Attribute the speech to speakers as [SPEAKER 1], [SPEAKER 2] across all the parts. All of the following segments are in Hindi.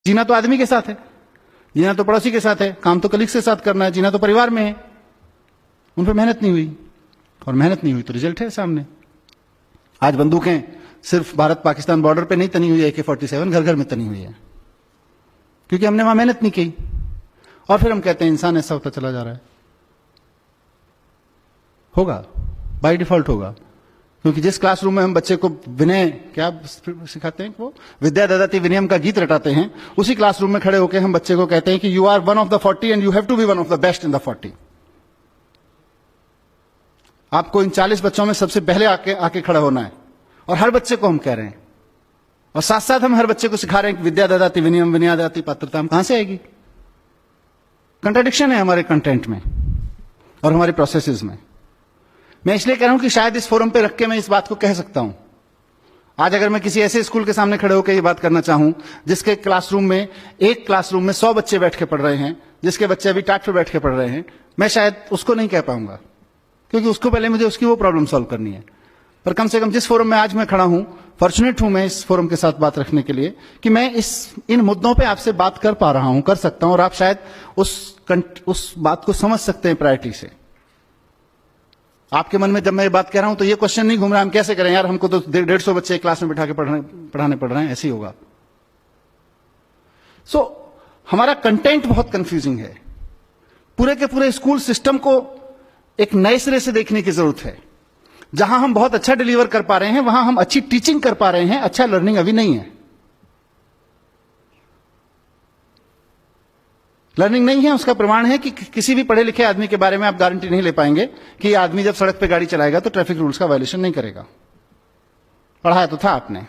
[SPEAKER 1] जीना तो आदमी के साथ है, जीना तो पड़ोसी के साथ है, काम तो कलीग के साथ करना है, जीना तो परिवार में है। उन पर मेहनत नहीं हुई, और मेहनत नहीं हुई तो रिजल्ट है सामने। आज बंदूकें सिर्फ भारत पाकिस्तान बॉर्डर पे नहीं तनी हुई है, AK-47 घर घर में तनी हुई है, क्योंकि हमने वहां मेहनत नहीं की। और फिर हम कहते हैं इंसान ऐसा होता चला जा रहा है। होगा, बाय डिफॉल्ट होगा, क्योंकि जिस क्लासरूम में हम बच्चे को विनय क्या सिखाते हैं, वो विद्या ददाति विनयम का गीत रटाते हैं, उसी क्लासरूम में खड़े होकर हम बच्चे को कहते हैं कि you are one of the 40 and you have to be one of the best in the 40। आपको इन 40 बच्चों में सबसे पहले आके खड़ा होना है, और हर बच्चे को हम कह रहे हैं, और साथ साथ हम हर बच्चे को सिखा रहे हैं कि विद्या ददाति विनयम विनयादति पात्रता कहां से आएगी। कंट्राडिक्शन है हमारे कंटेंट में और हमारे प्रोसेसेस में। मैं इसलिए कह रहा हूं कि शायद इस फोरम पे रख के मैं इस बात को कह सकता हूं। आज अगर मैं किसी ऐसे स्कूल के सामने खड़े होकर ये बात करना चाहूं जिसके क्लासरूम में, एक क्लासरूम में 100 बच्चे बैठ के पढ़ रहे हैं, जिसके बच्चे अभी टाट पे बैठ के पढ़ रहे हैं, मैं शायद उसको नहीं कह पाऊंगा, क्योंकि उसको पहले मुझे उसकी वो प्रॉब्लम सॉल्व करनी है। पर कम से कम जिस फोरम में आज मैं खड़ा हूं, फॉर्चुनेट हूं मैं इस फोरम के साथ बात रखने के लिए कि मैं इन मुद्दों पे आपसे बात कर पा रहा हूं, कर सकता हूं, और आप शायद उस बात को समझ सकते हैं प्रायोरिटी से। आपके मन में जब मैं ये बात कह रहा हूं तो ये क्वेश्चन नहीं घूम रहा हम कैसे करें यार, हमको तो 150 बच्चे क्लास में बिठा के पढ़ाने पड़ रहे हैं, ऐसे ही होगा। हमारा कंटेंट बहुत कंफ्यूजिंग है। पूरे के पूरे स्कूल सिस्टम को एक नए सिरे से देखने की जरूरत है। जहां हम बहुत अच्छा डिलीवर कर पा रहे हैं, वहां हम अच्छी टीचिंग कर पा रहे हैं, अच्छा लर्निंग अभी नहीं है। लर्निंग नहीं है, उसका प्रमाण है कि किसी भी पढ़े लिखे आदमी के बारे में आप गारंटी नहीं ले पाएंगे कि यह आदमी जब सड़क पे गाड़ी चलाएगा तो ट्रैफिक रूल्स का वायलेशन नहीं करेगा। पढ़ाया तो था आपने,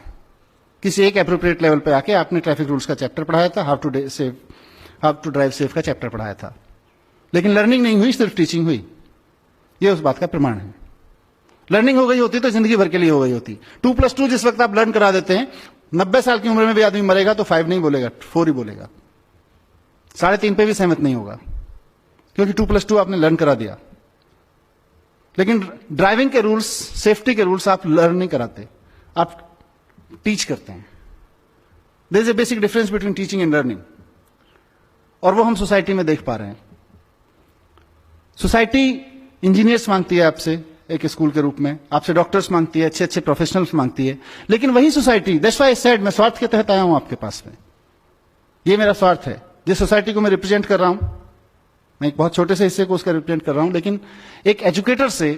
[SPEAKER 1] किसी एक एप्रोप्रिएट लेवल पे आके आपने ट्रैफिक रूल्स का चैप्टर पढ़ाया था, हाउ टू ड्राइव सेफ का चैप्टर पढ़ाया था, लेकिन लर्निंग नहीं हुई, सिर्फ टीचिंग हुई। यह उस बात का प्रमाण है। लर्निंग हो गई होती तो जिंदगी भर के लिए हो गई होती। 2+2 जिस वक्त आप लर्न करा देते हैं, 90 साल की उम्र में भी आदमी मरेगा तो 5 नहीं बोलेगा, 4 ही बोलेगा, 3.5 पे भी सहमत नहीं होगा, क्योंकि 2+2 आपने लर्न करा दिया। लेकिन ड्राइविंग के रूल्स, सेफ्टी के रूल्स आप लर्न नहीं कराते, आप टीच करते हैं। There is a basic difference between teaching and learning, और वो हम सोसाइटी में देख पा रहे हैं। सोसाइटी इंजीनियर्स मांगती है आपसे एक स्कूल के रूप में, आपसे डॉक्टर्स मांगती है, अच्छे अच्छे प्रोफेशनल्स मांगती है, लेकिन वही society, that's why I said, मैं स्वार्थ के तहत आया हूं आपके पास में, ये मेरा स्वार्थ है। जिस सोसाइटी को मैं रिप्रेजेंट कर रहा हूं, मैं एक बहुत छोटे से हिस्से को उसका रिप्रेजेंट कर रहा हूं, लेकिन एक एजुकेटर से,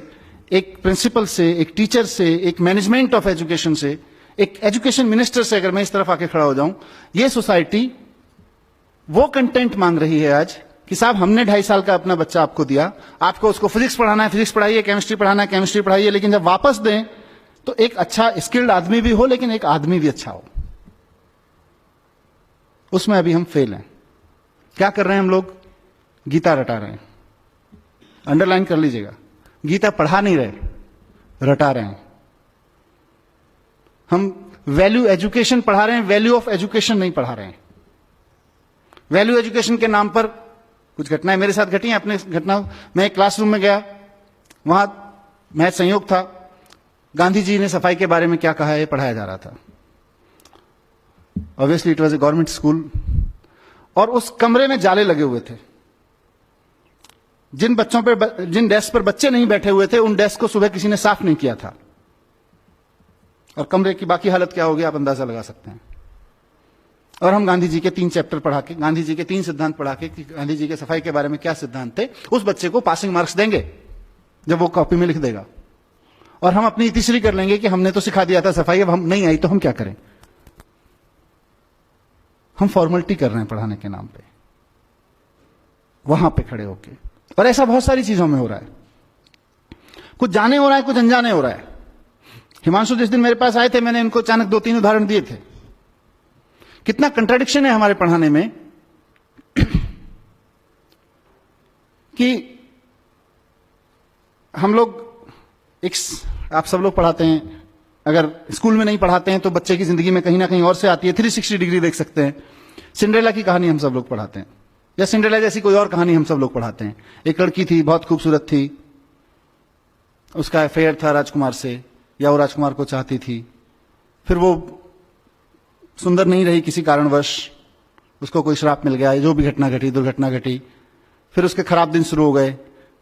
[SPEAKER 1] एक प्रिंसिपल से, एक टीचर से, एक मैनेजमेंट ऑफ एजुकेशन से, एक एजुकेशन मिनिस्टर से अगर मैं इस तरफ आके खड़ा हो जाऊं, ये सोसाइटी वो कंटेंट मांग रही है आज कि साहब हमने 2.5 साल का अपना बच्चा आपको दिया, आपको उसको फिजिक्स पढ़ाना है, फिजिक्स पढ़ाइए, केमिस्ट्री पढ़ाना है, केमिस्ट्री पढ़ाइए, लेकिन जब वापस दें तो एक अच्छा स्किल्ड आदमी भी हो, लेकिन एक आदमी भी अच्छा हो। उसमें अभी हम फेल हैं। क्या कर रहे हैं हम लोग? गीता रटा रहे हैं। अंडरलाइन कर लीजिएगा, गीता पढ़ा नहीं रहे, रटा रहे हैं। हम वैल्यू एजुकेशन पढ़ा रहे हैं, वैल्यू ऑफ एजुकेशन नहीं पढ़ा रहे हैं। वैल्यू एजुकेशन के नाम पर कुछ घटनाएं मेरे साथ घटी हैं। अपने घटना, मैं एक क्लासरूम में गया, वहां मैथ संयोग था, गांधी जी ने सफाई के बारे में क्या कहा है पढ़ाया जा रहा था। Obviously it was a government school, और उस कमरे में जाले लगे हुए थे। जिन डेस्क पर बच्चे नहीं बैठे हुए थे, उन डेस्क को सुबह किसी ने साफ नहीं किया था, और कमरे की बाकी हालत क्या होगी आप अंदाजा लगा सकते हैं। और हम गांधी जी के 3 चैप्टर पढ़ा के, गांधी जी के 3 सिद्धांत पढ़ा के कि गांधी जी के सफाई के बारे में क्या सिद्धांत थे, उस बच्चे को पासिंग मार्क्स देंगे जब वो कॉपी में लिख देगा, और हम अपनी तीसरी कर लेंगे कि हमने तो सिखा दिया था सफाई, अब हम नहीं आई तो हम क्या करें। हम फॉर्मेलिटी कर रहे हैं पढ़ाने के नाम पे, वहां पे खड़े होके। और ऐसा बहुत सारी चीजों में हो रहा है, कुछ जाने हो रहा है, कुछ अनजाने हो रहा है। हिमांशु जिस दिन मेरे पास आए थे, मैंने इनको अचानक 2-3 उदाहरण दिए थे। कितना कंट्राडिक्शन है हमारे पढ़ाने में कि हम लोग आप सब लोग पढ़ाते हैं, अगर स्कूल में नहीं पढ़ाते हैं तो बच्चे की जिंदगी में कहीं ना कहीं और से आती है। 360 डिग्री देख सकते हैं। सिंड्रेला की कहानी हम सब लोग पढ़ाते हैं, या सिंड्रेला जैसी कोई और कहानी हम सब लोग पढ़ाते हैं। एक लड़की थी, बहुत खूबसूरत थी, उसका अफेयर था राजकुमार से, या वो राजकुमार को चाहती थी, फिर वो सुंदर नहीं रही किसी कारणवश, उसको कोई श्राप मिल गया, जो भी घटना घटी, दुर्घटना घटी, फिर उसके खराब दिन शुरू हो गए,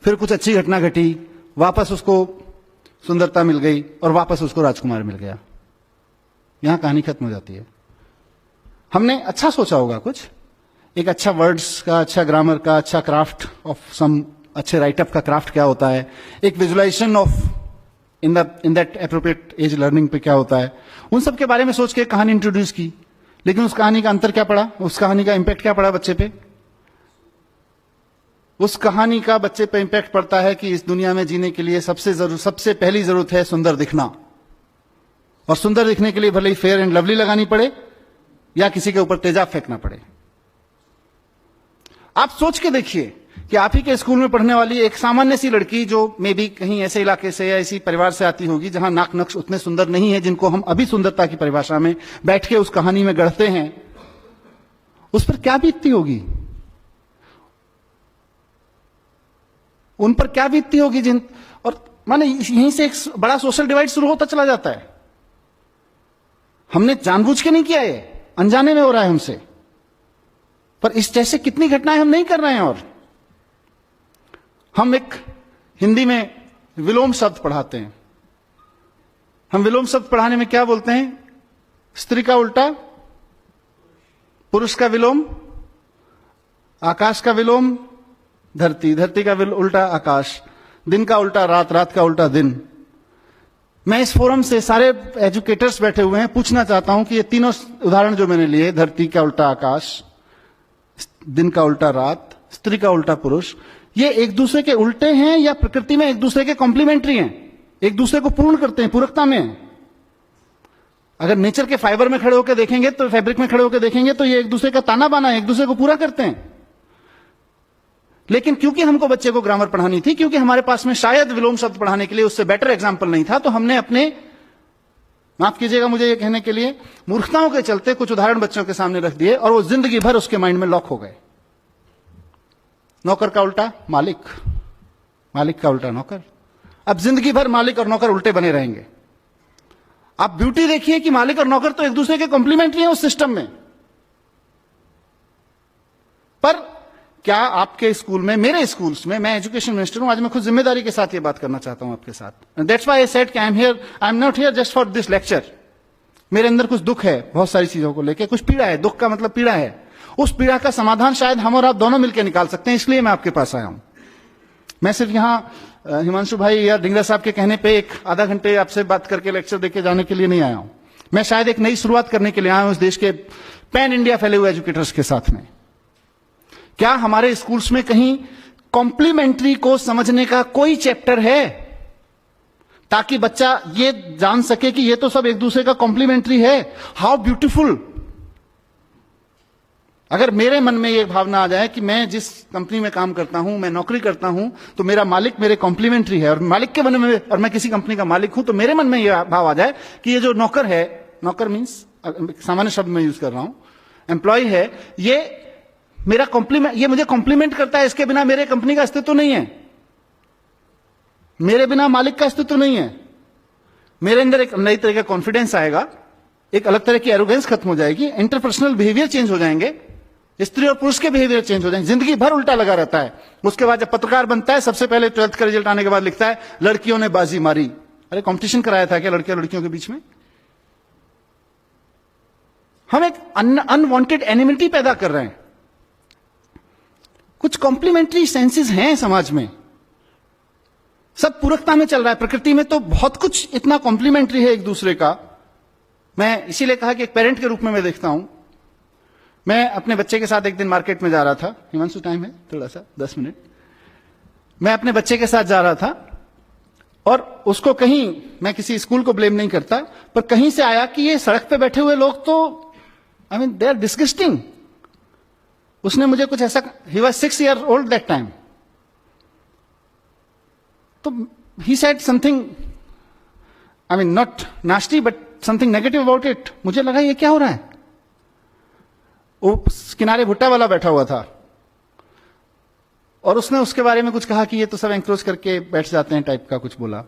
[SPEAKER 1] फिर कुछ अच्छी घटना घटी, वापस उसको सुंदरता मिल गई और वापस उसको राजकुमार मिल गया। यहां कहानी खत्म हो जाती है। हमने अच्छा सोचा होगा कुछ, एक अच्छा वर्ड्स का, अच्छा ग्रामर का, अच्छा क्राफ्ट ऑफ सम, अच्छे राइटअप का क्राफ्ट क्या होता है, एक visualisation of in that appropriate age learning पे क्या होता है, उन सब के बारे में सोच के कहानी इंट्रोड्यूस की। लेकिन उस कहानी का अंतर क्या पड़ा, उस कहानी का इंपैक्ट क्या पड़ा बच्चे पे? उस कहानी का बच्चे पे इंपैक्ट पड़ता है कि इस दुनिया में जीने के लिए सबसे पहली जरूरत है सुंदर दिखना, और सुंदर दिखने के लिए भले ही फेयर एंड लवली लगानी पड़े या किसी के ऊपर तेजाब फेंकना पड़े। आप सोच के देखिए कि आप ही के स्कूल में पढ़ने वाली एक सामान्य सी लड़की, जो मे बी कहीं ऐसे इलाके से या ऐसी परिवार से आती होगी जहां नाक नक्श उतने सुंदर नहीं है जिनको हम अभी सुंदरता की परिभाषा में बैठ के उस कहानी में गढ़ते हैं, उस पर क्या बीतती होगी, उन पर क्या बीतती होगी जिन, और माने यहीं से एक बड़ा सोशल डिवाइड शुरू होता चला जाता है। हमने जानबूझ के नहीं किया, ये अनजाने में हो रहा है हमसे, पर इस जैसे कितनी घटनाएं हम नहीं कर रहे हैं। और हम एक हिंदी में विलोम शब्द पढ़ाते हैं। हम विलोम शब्द पढ़ाने में क्या बोलते हैं? स्त्री का उल्टा पुरुष का विलोम, आकाश का विलोम धरती, धरती का उल्टा आकाश, दिन का उल्टा रात, रात का उल्टा दिन। मैं इस फोरम से सारे एजुकेटर्स बैठे हुए हैं, पूछना चाहता हूं कि ये तीनों उदाहरण जो मैंने लिए, धरती का उल्टा आकाश, दिन का उल्टा रात, स्त्री का उल्टा पुरुष, ये एक दूसरे के उल्टे हैं या प्रकृति में एक दूसरे के कॉम्प्लीमेंट्री हैं, एक दूसरे को पूर्ण करते हैं, पूरकता में हैं? अगर नेचर के फाइबर में खड़े होकर देखेंगे, तो फैब्रिक में खड़े होकर देखेंगे, तो ये एक दूसरे का ताना बाना है, एक दूसरे को पूरा करते हैं। लेकिन क्योंकि हमको बच्चे को ग्रामर पढ़ानी थी, क्योंकि हमारे पास में शायद विलोम शब्द पढ़ाने के लिए उससे बेटर एग्जाम्पल नहीं था, तो हमने अपने, माफ कीजिएगा मुझे ये कहने के लिए, मूर्खताओं के चलते कुछ उदाहरण बच्चों के सामने रख दिए और वो जिंदगी भर उसके माइंड में लॉक हो गए। नौकर का उल्टा मालिक, मालिक का उल्टा नौकर। अब जिंदगी भर मालिक और नौकर उल्टे बने रहेंगे। आप ब्यूटी देखिए कि मालिक और नौकर तो एक दूसरे के कॉम्प्लीमेंट्री हैं उस सिस्टम में, पर क्या आपके स्कूल में, मेरे स्कूल्स में, मैं एजुकेशन मिनिस्टर हूं, आज मैं खुद जिम्मेदारी के साथ ये बात करना चाहता हूं आपके साथ। दैट्स व्हाई आई सेड कि I am not here just for this lecture. मेरे अंदर कुछ दुख है बहुत सारी चीजों को लेकर, कुछ पीड़ा है, दुख का मतलब पीड़ा है। उस पीड़ा का समाधान शायद हम और आप दोनों मिलकर निकाल सकते हैं, इसलिए मैं आपके पास आया हूं। मैं सिर्फ यहां हिमांशु भाई या डिंगरा साहब के कहने पे एक आधा घंटे आपसे बात करके लेक्चर देके जाने के लिए नहीं आया हूं। मैं शायद एक नई शुरुआत करने के लिए आया हूं इस देश के पैन इंडिया फैले हुए एजुकेटर्स के साथ में। क्या हमारे स्कूल्स में कहीं कॉम्प्लीमेंट्री को समझने का कोई चैप्टर है, ताकि बच्चा ये जान सके कि ये तो सब एक दूसरे का कॉम्प्लीमेंट्री है? How beautiful. अगर मेरे मन में ये भावना आ जाए कि मैं जिस कंपनी में काम करता हूं, मैं नौकरी करता हूं, तो मेरा मालिक मेरे कॉम्प्लीमेंट्री है, और मालिक के मन में, और मैं किसी कंपनी का मालिक हूं, तो मेरे मन में यह भाव आ जाए कि ये जो नौकर है, नौकर मीन्स सामान्य शब्द में यूज कर रहा हूं, एम्प्लॉय है, ये मेरा कॉम्प्लीमेंट, ये मुझे कॉम्प्लीमेंट करता है, इसके बिना मेरे कंपनी का अस्तित्व नहीं है, मेरे बिना मालिक का अस्तित्व नहीं है। मेरे अंदर एक नई तरह का कॉन्फिडेंस आएगा, एक अलग तरह की एरोगेंस खत्म हो जाएगी, इंटरपर्सनल बिहेवियर चेंज हो जाएंगे, स्त्री और पुरुष के बिहेवियर चेंज हो जाएंगे। जिंदगी भर उल्टा लगा रहता है। उसके बाद जब पत्रकार बनता है, सबसे पहले 12th का रिजल्ट आने के बाद लिखता है लड़कियों ने बाजी मारी। अरे कंपटीशन कराया था क्या लड़के और लड़कियों के बीच में? हम एक अनवांटेड एनिमिटी पैदा कर रहे हैं। कुछ कॉम्प्लीमेंट्री सेंसेस हैं समाज में, सब पूरकता में चल रहा है। प्रकृति में तो बहुत कुछ इतना कॉम्प्लीमेंट्री है एक दूसरे का। मैं इसीलिए कहा कि एक पेरेंट के रूप में मैं देखता हूं। मैं अपने बच्चे के साथ एक दिन मार्केट में जा रहा था। हिमांशु टाइम है थोड़ा सा 10 मिनट। मैं अपने बच्चे के साथ जा रहा था और उसको कहीं, मैं किसी स्कूल को ब्लेम नहीं करता, पर कहीं से आया कि ये सड़क पे बैठे हुए लोग तो I mean they are disgusting. उसने मुझे कुछ ऐसा, he was 6 years old that time, तो he said something, I mean not nasty but something negative about it. मुझे लगा ये क्या हो रहा है। वो किनारे भुट्टा वाला बैठा हुआ था और उसने उसके बारे में कुछ कहा कि ये तो सब एंक्रोच करके बैठ जाते हैं टाइप का कुछ बोला।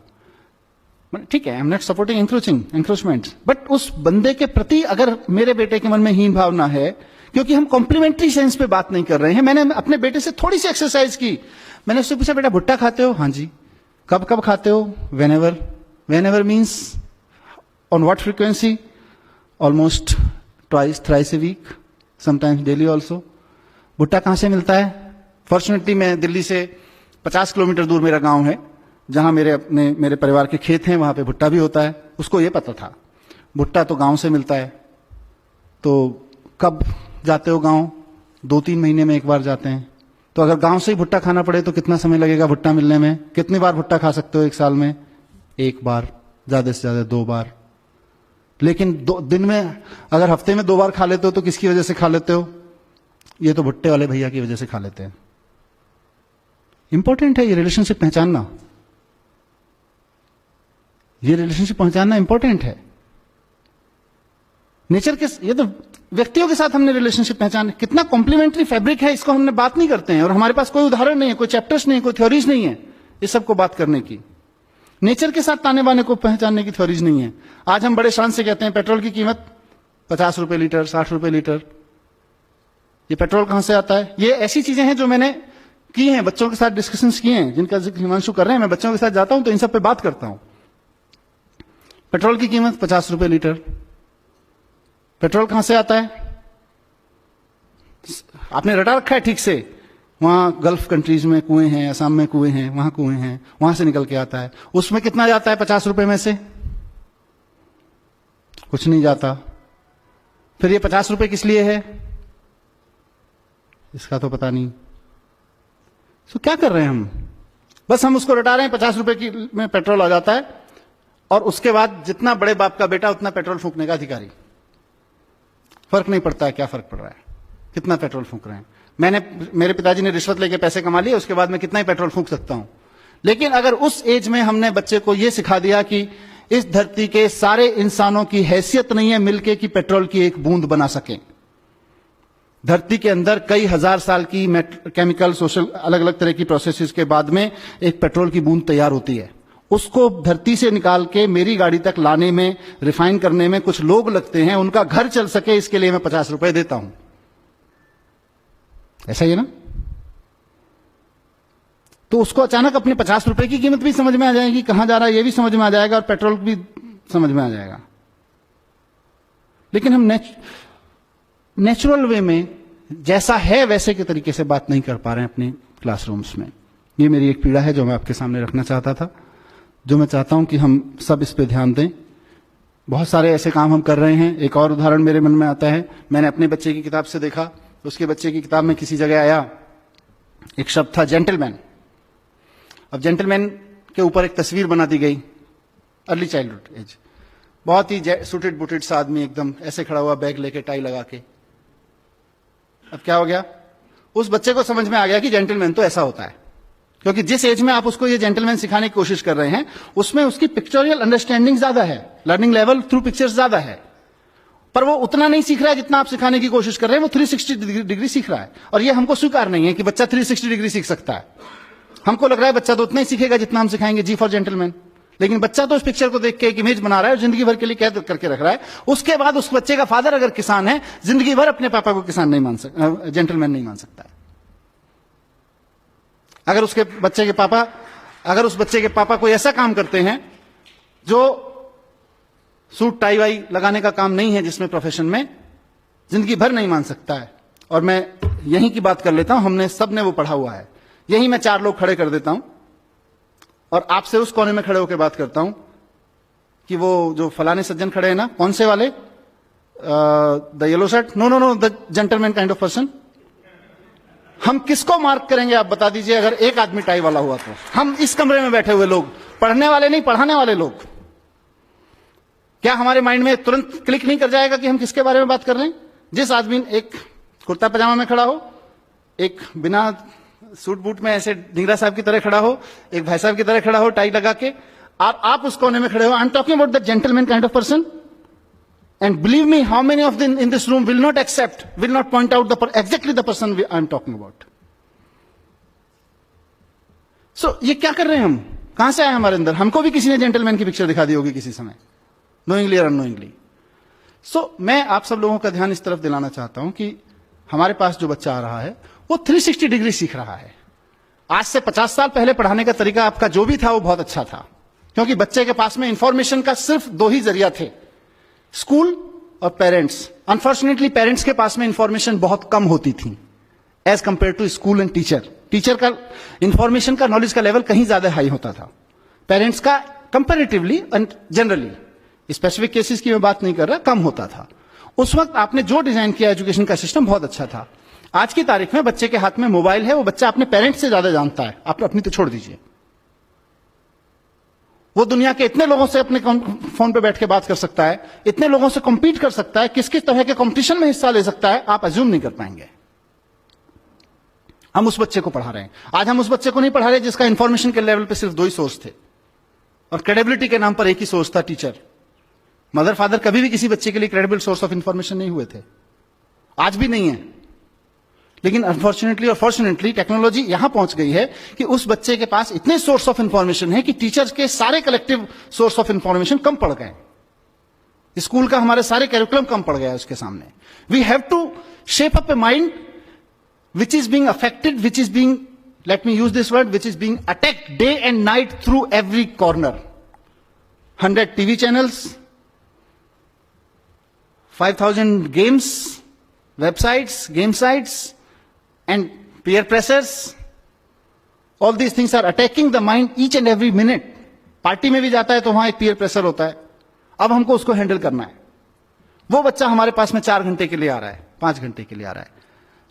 [SPEAKER 1] ठीक है, I am not supporting encroachment, but उस बंदे के प्रति अगर मेरे बेटे के मन में हीन भावना है क्योंकि हम कॉम्प्लीमेंट्री सेंस पे बात नहीं कर रहे हैं। मैंने अपने बेटे से थोड़ी सी एक्सरसाइज की, मैंने उससे पूछा बेटा भुट्टा खाते हो? हाँ जी। कब कब खाते हो? Whenever. Whenever means on what frequency? Almost twice thrice a week, sometimes daily also. भुट्टा कहां से मिलता है? फॉर्चुनेटली मैं दिल्ली से 50 किलोमीटर दूर मेरा गांव है, जहां मेरे परिवार के खेत हैं, वहां पे भुट्टा भी होता है। उसको ये पता था भुट्टा तो गांव से मिलता है। तो कब जाते हो गांव? 2-3 महीने में एक बार जाते हैं। तो अगर गांव से ही भुट्टा खाना पड़े तो कितना समय लगेगा भुट्टा मिलने में? कितनी बार भुट्टा खा सकते हो एक साल में? 1 बार, ज्यादा से ज्यादा 2 बार। लेकिन दिन में अगर हफ्ते में 2 बार खा लेते हो तो किसकी वजह से खा लेते हो? ये तो भुट्टे वाले भैया की वजह से खा लेते हैं। इंपॉर्टेंट है ये रिलेशनशिप पहचानना, ये रिलेशनशिप पहचानना इंपॉर्टेंट है। नेचर के, ये तो व्यक्तियों के साथ हमने रिलेशनशिप पहचान, कितना कॉम्प्लीमेंट्री फैब्रिक है, इसको हमने बात नहीं करते हैं। और हमारे पास कोई उदाहरण नहीं है, कोई चैप्टर्स नहीं है, कोई थ्योरीज नहीं है इस सबको बात करने की। नेचर के साथ ताने बाने को पहचानने की थ्योरीज नहीं है। आज हम बड़े शान से कहते हैं पेट्रोल की कीमत 50 रुपए लीटर, 60 रुपए लीटर। ये पेट्रोल कहां से आता है? ये ऐसी चीजें हैं जो मैंने की हैं, बच्चों के साथ डिस्कशंस किए हैं, जिनका जिक्र हिमांशु कर रहे हैं। मैं बच्चों के साथ जाता हूं तो इन सब पे बात करता हूं। पेट्रोल की कीमत 50 रुपए लीटर। पेट्रोल कहां से आता है? आपने रटा रखा है ठीक से, वहां गल्फ कंट्रीज में कुएं हैं, असम में कुएं हैं, वहां कुएं हैं, वहां से निकल के आता है। उसमें कितना जाता है 50 रुपए में से? कुछ नहीं जाता। फिर ये 50 रुपए किस लिए है? इसका तो पता नहीं। तो क्या कर रहे हैं हम? बस हम उसको रटा रहे हैं, 50 रुपए की में पेट्रोल आ जाता है, और उसके बाद जितना बड़े बाप का बेटा उतना पेट्रोल फूंकने का अधिकारी। फर्क नहीं पड़ता है क्या फर्क पड़ रहा है, कितना पेट्रोल फूंक रहे हैं। मेरे पिताजी ने रिश्वत लेके पैसे कमा लिए, उसके बाद मैं कितना ही पेट्रोल फूंक सकता हूं। लेकिन अगर उस एज में हमने बच्चे को यह सिखा दिया कि इस धरती के सारे इंसानों की हैसियत नहीं है मिलके कि पेट्रोल की एक बूंद बना सकें। धरती के अंदर कई हजार साल की केमिकल, सोशल, अलग अलग तरह की प्रोसेसेस के बाद में एक पेट्रोल की बूंद तैयार होती है। उसको धरती से निकाल के मेरी गाड़ी तक लाने में, रिफाइन करने में कुछ लोग लगते हैं, उनका घर चल सके इसके लिए मैं 50 रुपए देता हूं। ऐसा ही है ना? तो उसको अचानक अपने 50 रुपए की कीमत भी समझ में आ जाएगी, कहां जा रहा है ये भी समझ में आ जाएगा, और पेट्रोल भी समझ में आ जाएगा। लेकिन हम नेचुरल वे में जैसा है वैसे के तरीके से बात नहीं कर पा रहे हैं अपने क्लासरूम्स में। ये मेरी एक पीड़ा है जो मैं आपके सामने रखना चाहता था, जो मैं चाहता हूं कि हम सब इस पे ध्यान दें। बहुत सारे ऐसे काम हम कर रहे हैं। एक और उदाहरण मेरे मन में आता है, मैंने अपने बच्चे की किताब से देखा, उसके बच्चे की किताब में किसी जगह आया एक शब्द था जेंटलमैन। अब जेंटलमैन के ऊपर एक तस्वीर बना दी गई, अर्ली चाइल्डहुड एज, बहुत ही सूटेड बुटेड सा आदमी, एकदम ऐसे खड़ा हुआ, बैग लेके, टाई लगा के। अब क्या हो गया? उस बच्चे को समझ में आ गया कि जेंटलमैन तो ऐसा होता है, क्योंकि जिस एज में आप उसको ये जेंटलमैन सिखाने की कोशिश कर रहे हैं उसमें उसकी पिक्चोरियल अंडरस्टैंडिंग ज्यादा है, लर्निंग लेवल थ्रू पिक्चर्स ज्यादा है, पर वो उतना नहीं सीख रहा है जितना आप सिखाने की कोशिश कर रहे हैं। वो 360 डिग्री सीख रहा है, और ये हमको स्वीकार नहीं है कि बच्चा 360 डिग्री सीख सकता है। हमको लग रहा है बच्चा तो उतना ही सीखेगा जितना हम सिखाएंगे जी फॉर जेंटलमैन। लेकिन बच्चा तो उस पिक्चर को देख के एक इमेज बना रहा है और जिंदगी भर के लिए कैद करके रख रहा है। उसके बाद उस बच्चे का फादर अगर किसान है, जिंदगी भर अपने पापा को किसान नहीं मान सकता, जेंटलमैन नहीं मान सकता है। अगर उस बच्चे के पापा कोई ऐसा काम करते हैं जो सूट टाई वाई लगाने का काम नहीं है, जिसमें प्रोफेशन में, जिंदगी भर नहीं मान सकता है। और मैं यहीं की बात कर लेता हूं, हमने सबने वो पढ़ा हुआ है। यहीं मैं 4 लोग खड़े कर देता हूं और आपसे उस कोने में खड़े होकर बात करता हूं कि वो जो फलाने सज्जन खड़े हैं ना, कौन से वाले, the yellow shirt, no, the gentleman kind of person. हम किसको मार्क करेंगे आप बता दीजिए अगर एक आदमी टाई वाला हुआ तो? हम इस कमरे में बैठे हुए लोग, पढ़ने वाले नहीं, पढ़ाने वाले लोग, क्या हमारे माइंड में तुरंत क्लिक नहीं कर जाएगा कि हम किसके बारे में बात कर रहे हैं? जिस आदमी एक कुर्ता पजामा में खड़ा हो, एक बिना सूट बूट में ऐसे ढिंगरा साहब की तरह खड़ा हो, एक भाई साहब की तरह खड़ा हो टाई लगा के, आप उस कोने में खड़े हो। I am talking about the gentleman kind of person. And believe me, how many of them in this room will not accept, will not point out exactly the person I am talking about. So, ये क्या कर रहे हैं हम? कहां से आए हमारे अंदर? हमको भी किसी ने जेंटलमैन की पिक्चर दिखा दी होगी किसी समय, नोइंगली और अननोइंगली। सो मैं आप सब लोगों का ध्यान इस तरफ दिलाना चाहता हूं कि हमारे पास जो बच्चा आ रहा है वो 360 डिग्री सीख रहा है। आज से 50 साल पहले पढ़ाने का तरीका आपका जो भी था वो बहुत अच्छा था, क्योंकि बच्चे के पास में इंफॉर्मेशन का सिर्फ दो ही जरिया थे, स्कूल और पेरेंट्स। अनफॉर्चुनेटली पेरेंट्स के पास में इंफॉर्मेशन बहुत कम होती थी as compare to school and teacher. Teacher का इंफॉर्मेशन का, नॉलेज का लेवल कहीं ज्यादा हाई होता था, पेरेंट्स का comparatively and generally, specific cases की मैं बात नहीं कर रहा, कम होता था। उस वक्त आपने जो डिजाइन किया एजुकेशन का सिस्टम बहुत अच्छा था। आज की तारीख में बच्चे के हाथ में मोबाइल है, वो बच्चा अपने पेरेंट्स से ज्यादा जानता है, आप अपनी तो छोड़ दीजिए। वो दुनिया के इतने लोगों से अपने फोन पे बैठ के बात कर सकता है, इतने लोगों से कॉम्पीट कर सकता है, किस किस तरह के कंपटीशन में हिस्सा ले सकता है, आप अज्यूम नहीं कर पाएंगे। हम उस बच्चे को पढ़ा रहे हैं। आज हम उस बच्चे को नहीं पढ़ा रहे जिसका इंफॉर्मेशन के लेवल पे सिर्फ दो ही सोर्स थे और क्रेडिबिलिटी के नाम पर एक ही सोर्स था, टीचर। मदर फादर कभी भी किसी बच्चे के लिए क्रेडिबल सोर्स ऑफ इंफॉर्मेशन नहीं हुए थे, आज भी नहीं है। लेकिन अनफॉर्चुनेटली और फॉर्चुनेटली टेक्नोलॉजी यहां पहुंच गई है कि उस बच्चे के पास इतने सोर्स ऑफ इंफॉर्मेशन है कि टीचर्स के सारे कलेक्टिव सोर्स ऑफ इंफॉर्मेशन कम पड़ गए। स्कूल का हमारे सारे कैरिकुलम कम पड़ गया है उसके सामने। We have to shape up a mind which is being affected, which is being, let me use this word, which is being attacked day and night through every corner. 100 TV channels, 5,000 games, websites, game sites, and peer pressures. All these things are attacking the mind each and every minute. Party में भी जाता है तो वहां एक peer pressure होता है, अब हमको उसको हैंडल करना है। वो बच्चा हमारे पास में 4 घंटे के लिए आ रहा है, 5 घंटे के लिए आ रहा है।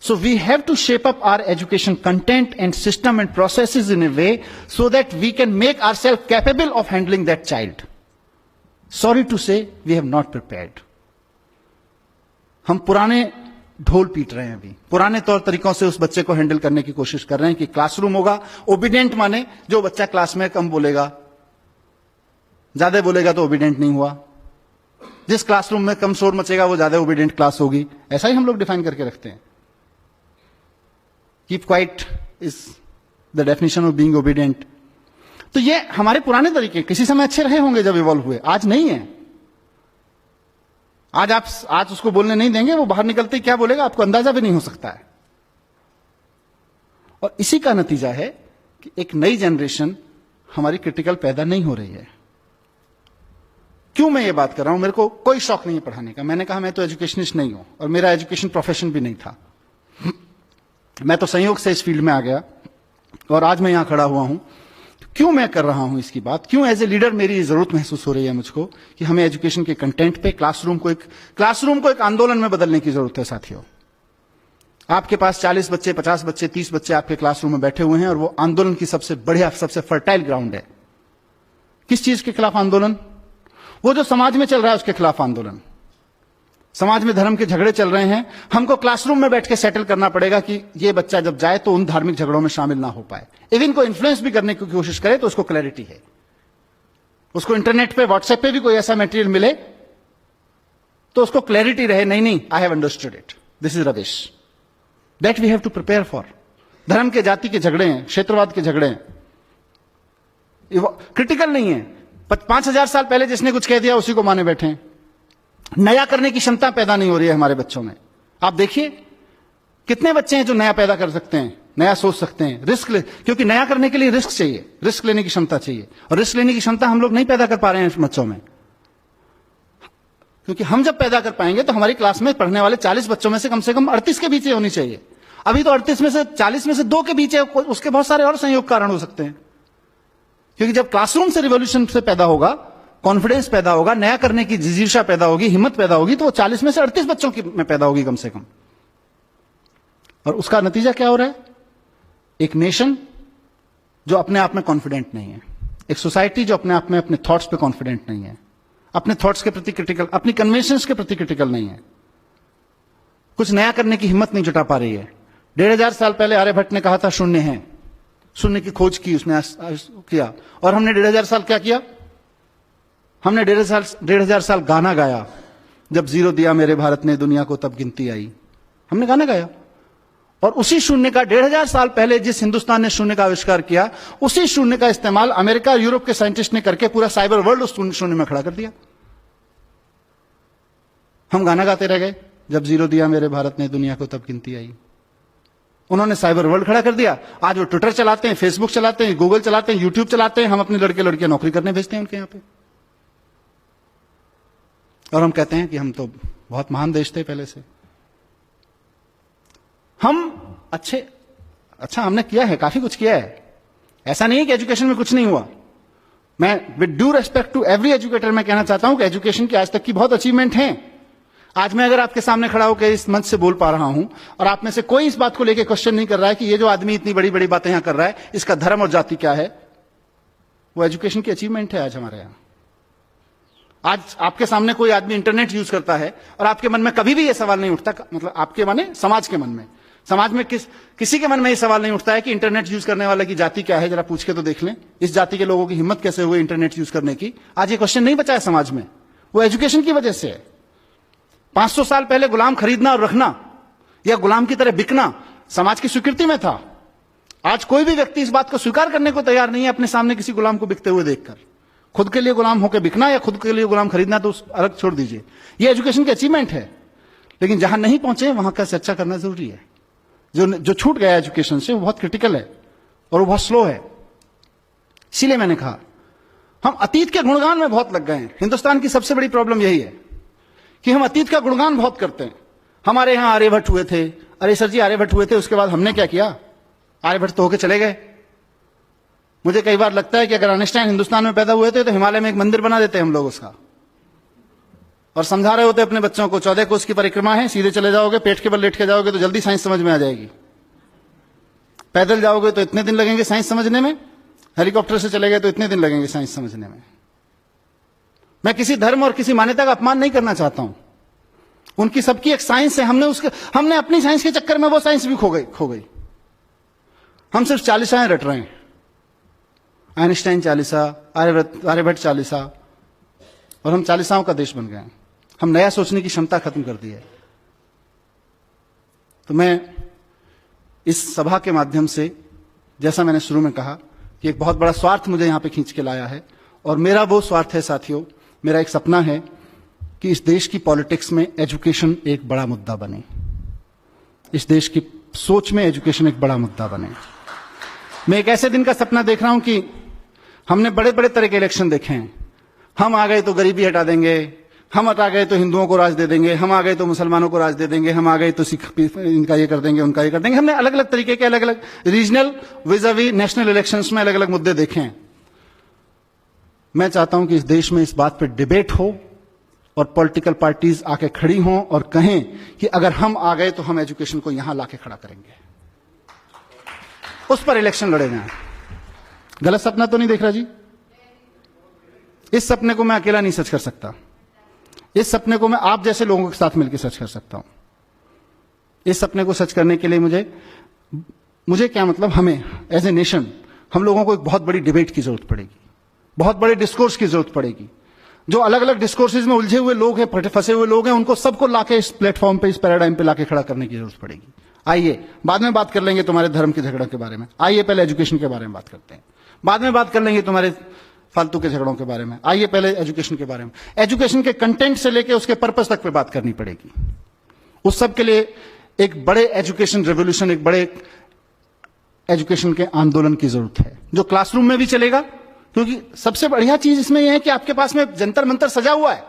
[SPEAKER 1] So we have to shape up our education content and system and processes in a way so that we can make ourselves capable of handling that child. Sorry to say, we have not prepared. हम पुराने ढोल पीट रहे हैं अभी, पुराने तौर तरीकों से उस बच्चे को हैंडल करने की कोशिश कर रहे हैं कि क्लासरूम होगा, ओबीडियंट माने जो बच्चा क्लास में कम बोलेगा, ज्यादा बोलेगा तो ओबीडियंट नहीं हुआ, जिस क्लासरूम में कम शोर मचेगा वो ज्यादा ओबीडियंट क्लास होगी। ऐसा ही हम लोग डिफाइन करके रखते हैं। Keep quiet is the definition of being obedient. तो ये हमारे पुराने तरीके किसी समय अच्छे रहे होंगे जब इवॉल्व हुए, आज नहीं है। आज उसको बोलने नहीं देंगे, वो बाहर निकलते ही क्या बोलेगा आपको अंदाजा भी नहीं हो सकता है। और इसी का नतीजा है कि एक नई जनरेशन हमारी क्रिटिकल पैदा नहीं हो रही है। क्यों मैं ये बात कर रहा हूं? मेरे को कोई शौक नहीं है पढ़ाने का। मैंने कहा मैं तो एजुकेशनिस्ट नहीं हूं और मेरा एजुकेशन प्रोफेशन भी नहीं था। मैं तो संयोग से इस फील्ड में आ गया और आज मैं यहां खड़ा हुआ हूं। क्यों मैं कर रहा हूं इसकी बात? क्यों एज ए लीडर मेरी जरूरत महसूस हो रही है मुझको कि हमें एजुकेशन के कंटेंट पे क्लासरूम को एक आंदोलन में बदलने की जरूरत है। साथियों, आपके पास 40 बच्चे, 50 बच्चे, 30 बच्चे आपके क्लासरूम में बैठे हुए हैं और वो आंदोलन की सबसे बढ़िया, सबसे फर्टाइल ग्राउंड है। किस चीज के खिलाफ आंदोलन? वो जो समाज में चल रहा है उसके खिलाफ आंदोलन। समाज में धर्म के झगड़े चल रहे हैं, हमको क्लासरूम में बैठ के सेटल करना पड़ेगा कि ये बच्चा जब जाए तो उन धार्मिक झगड़ों में शामिल ना हो पाए। इवन को इन्फ्लुएंस भी करने की कोशिश करे तो उसको क्लैरिटी है, उसको इंटरनेट पे, व्हाट्सएप पे भी कोई ऐसा मटेरियल मिले तो उसको क्लैरिटी रहे, नहीं I have understood it, this is rubbish. That we have to prepare for. धर्म के, जाति के झगड़े हैं, क्षेत्रवाद के झगड़े हैं, क्रिटिकल नहीं है। 5,000 साल पहले जिसने कुछ कह दिया उसी को माने बैठे हैं। नया करने की क्षमता पैदा नहीं हो रही है हमारे बच्चों में। आप देखिए कितने बच्चे हैं जो नया पैदा कर सकते हैं, नया सोच सकते हैं, रिस्क ले, क्योंकि नया करने के लिए रिस्क चाहिए, रिस्क लेने की क्षमता चाहिए। और रिस्क लेने की क्षमता हम लोग नहीं पैदा कर पा रहे हैं बच्चों में, क्योंकि हम जब पैदा कर पाएंगे तो हमारी क्लास में पढ़ने वाले 40 बच्चों में से कम 38 के बीच होनी चाहिए। अभी तो 38 में से 40 में से 2 के बीच है, उसके बहुत सारे और संयोग कारण हो सकते हैं। क्योंकि जब क्लासरूम से रिवॉल्यूशन से पैदा होगा, कॉन्फिडेंस पैदा होगा, नया करने की जिजीशा पैदा होगी, हिम्मत पैदा होगी, तो वो 40 में से 38 बच्चों की में पैदा होगी कम से कम। और उसका नतीजा क्या हो रहा है? एक नेशन जो अपने आप में कॉन्फिडेंट नहीं है, एक सोसाइटी जो अपने आप में अपने थॉट्स पे कॉन्फिडेंट नहीं है, अपने थॉट्स के प्रति क्रिटिकल, अपनी कन्वेंशंस के प्रति क्रिटिकल नहीं है, कुछ नया करने की हिम्मत नहीं जुटा पा रही है। 1,500 साल पहले आर्यभट्ट ने कहा था शून्य है, शून्य की खोज की उसने किया, और हमने 1,500 साल क्या किया? हमने 1,500 साल गाना गाया, जब जीरो दिया मेरे भारत ने दुनिया को तब गिनती आई। हमने गाना गाया, और उसी शून्य का 1,500 साल पहले जिस हिंदुस्तान ने शून्य का आविष्कार किया, उसी शून्य का इस्तेमाल अमेरिका, यूरोप के साइंटिस्ट ने करके पूरा साइबर वर्ल्ड उस शून्य में खड़ा कर दिया। हम गाना गाते रह गए, जब जीरो दिया मेरे भारत ने दुनिया को तब गिनती आई। उन्होंने साइबर वर्ल्ड खड़ा कर दिया। आज वो ट्विटर चलाते हैं, फेसबुक चलाते हैं, गूगल चलाते हैं, यूट्यूब चलाते हैं। हम अपने लड़के लड़कियां नौकरी करने भेजते हैं उनके यहां पे, और हम कहते हैं कि हम तो बहुत महान देश थे पहले से। हम अच्छा हमने किया है, काफी कुछ किया है। ऐसा नहीं है कि एजुकेशन में कुछ नहीं हुआ। मैं with due respect to every educator मैं कहना चाहता हूं कि एजुकेशन की आज तक की बहुत अचीवमेंट हैं। आज मैं अगर आपके सामने खड़ा होकर इस मंच से बोल पा रहा हूं और आप में से कोई इस बात को लेकर क्वेश्चन नहीं कर रहा है कि ये जो आदमी इतनी बड़ी बड़ी बातें यहां कर रहा है इसका धर्म और जाति क्या है, वो एजुकेशन की अचीवमेंट है आज हमारे यहां। आज आपके सामने कोई आदमी इंटरनेट यूज करता है और आपके मन में कभी भी यह सवाल नहीं उठता, मतलब आपके माने समाज के मन में, समाज में किसी के मन में यह सवाल नहीं उठता है कि इंटरनेट यूज करने वाले की जाति क्या है, जरा पूछ के तो देख लें। इस जाति के लोगों की हिम्मत कैसे हुई इंटरनेट यूज करने की? आज ये क्वेश्चन नहीं बचा है समाज में, वो एजुकेशन की वजह से है। 500 साल पहले गुलाम खरीदना और रखना या गुलाम की तरह बिकना समाज की स्वीकृति में था। आज कोई भी व्यक्ति इस बात को स्वीकार करने को तैयार नहीं है अपने सामने किसी गुलाम को बिकते हुए देखकर। खुद के लिए गुलाम होकर बिकना या खुद के लिए गुलाम खरीदना तो अलग छोड़ दीजिए, ये एजुकेशन की अचीवमेंट है। लेकिन जहां नहीं पहुंचे वहां का चर्चा करना जरूरी है। जो छूट गया एजुकेशन से वो बहुत क्रिटिकल है और वो बहुत स्लो है। इसीलिए मैंने कहा हम अतीत के गुणगान में बहुत लग गए हैं। हिंदुस्तान की सबसे बड़ी प्रॉब्लम यही है कि हम अतीत का गुणगान बहुत करते हैं। हमारे यहां आर्यभट्ट हुए थे, अरे सर जी आर्यभट्ट हुए थे, उसके बाद हमने क्या किया? आर्यभट्ट तो होके चले गए। मुझे कई बार लगता है कि अगर आइंस्टाइन हिंदुस्तान में पैदा हुए थे तो हिमालय में एक मंदिर बना देते हम लोग उसका, और समझा रहे होते अपने बच्चों को 14 कोस की परिक्रमा है, सीधे चले जाओगे, पेट के बल लेट के जाओगे तो जल्दी साइंस समझ में आ जाएगी। पैदल जाओगे तो इतने दिन लगेंगे साइंस समझने में, हेलीकॉप्टर से चले गए तो इतने दिन लगेंगे साइंस समझने में। मैं किसी धर्म और किसी मान्यता का अपमान नहीं करना चाहता हूं, उनकी सबकी एक साइंस है। हमने अपनी साइंस के चक्कर में वो साइंस भी खो गई। हम सिर्फ 40 रट रहे हैं, आइंस्टाइन 40, आर्यभट्ट 40, और हम 40 का देश बन गए हैं। हम नया सोचने की क्षमता खत्म कर दी है। तो मैं इस सभा के माध्यम से, जैसा मैंने शुरू में कहा कि एक बहुत बड़ा स्वार्थ मुझे यहां पे खींच के लाया है, और मेरा वो स्वार्थ है साथियों, मेरा एक सपना है कि इस देश की पॉलिटिक्स में एजुकेशन एक बड़ा मुद्दा बने। इस देश की सोच में एजुकेशन एक बड़ा मुद्दा बने। मैं एक ऐसे दिन का सपना देख रहा हूं कि हमने बड़े बड़े तरह के इलेक्शन देखे हैं। हम आ गए तो गरीबी हटा देंगे, हम हटा गए तो हिंदुओं को राज दे देंगे, हम आ गए तो मुसलमानों को राज दे देंगे, हम आ गए तो सिख इनका ये कर देंगे, उनका ये कर देंगे। हमने अलग अलग तरीके के अलग अलग रीजनल विज़ावी नेशनल इलेक्शंस में अलग अलग मुद्दे देखे हैं। मैं चाहता हूं कि इस देश में इस बात पर डिबेट हो और पॉलिटिकल पार्टीज आके खड़ी हों और कहें कि अगर हम आ गए तो हम एजुकेशन को यहां लाके खड़ा करेंगे, उस पर इलेक्शन लड़े जाएं। गलत सपना तो नहीं देख रहा जी? इस सपने को मैं अकेला नहीं सच कर सकता, इस सपने को मैं आप जैसे लोगों के साथ मिलकर सच कर सकता हूं। इस सपने को सच करने के लिए मुझे क्या मतलब, हमें एज ए नेशन हम लोगों को एक बहुत बड़ी डिबेट की जरूरत पड़ेगी, बहुत बड़े डिस्कोर्स की जरूरत पड़ेगी। जो अलग अलग डिस्कोर्सेज में उलझे हुए लोग हैं, फंसे हुए लोग हैं, उनको सबको लाके इस प्लेटफॉर्म पे, इस पैराडाइम पे लाके खड़ा करने की जरूरत पड़ेगी। आइए बाद में बात कर लेंगे तुम्हारे धर्म के झगड़ों के बारे में, आइए पहले एजुकेशन के बारे में बात करते हैं। बाद में बात कर लेंगे तुम्हारे फालतू के झगड़ों के बारे में, आइए पहले एजुकेशन के बारे में। एजुकेशन के कंटेंट से लेके उसके पर्पस तक पे बात करनी पड़ेगी। उस सब के लिए एक बड़े एजुकेशन रेवोल्यूशन, एक बड़े एजुकेशन के आंदोलन की जरूरत है, जो क्लासरूम में भी चलेगा। क्योंकि सबसे बढ़िया चीज इसमें यह है कि आपके पास में जंतर मंतर सजा हुआ है।